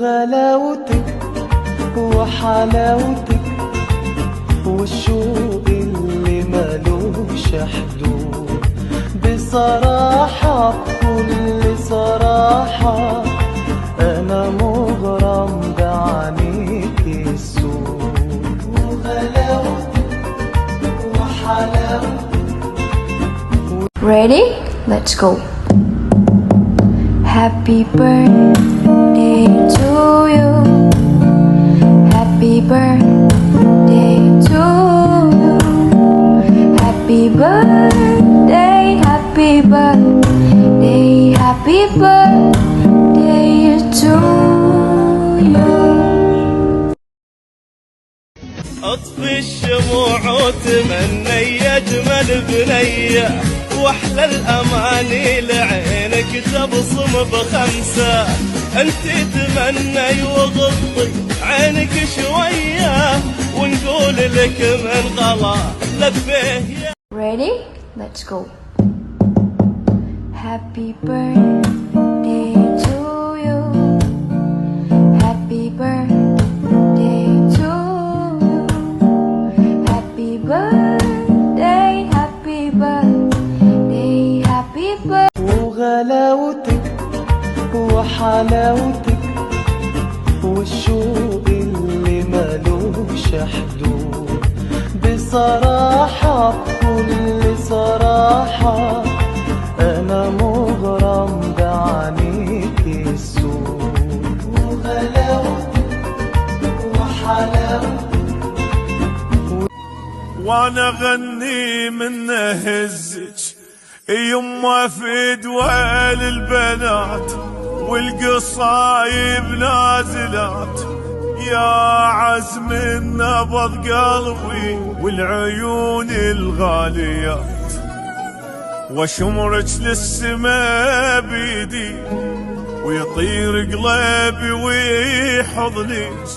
وغلاوتك وحلاوتك والشوق اللي ملوش حدود. بصراحة بكل صراحة أنا مغرم بعينيك السود. وغلاوتك وحلاوتك. Ready? Let's go. Happy birthday to you. Happy birthday to you. Happy birthday, happy birthday, happy birthday to you. اطفي الشموع وتمنى اجمل بنيه واحلى الاماني لعينك تبصم بخمسه. انت تمني وغطي عينك شويه ونقول لك من غلا لبيه. Ready? Let's go. Happy birthday to you. Happy birthday to you. Happy birthday, happy birthday, happy birthday. وغلاوتك وحلاوتك والشوق اللي ملوش حدود. بصراحة بكل صراحة أنا مغرم بعينيك السود. وغلاوتك وحلاوتك. وانا غني من هزك يما في دوال البنات والقصايب نازلات. يا عزم نبض قلبي والعيون الغاليات وشمرك للسما بيدي ويطير قلبي ويحضنك.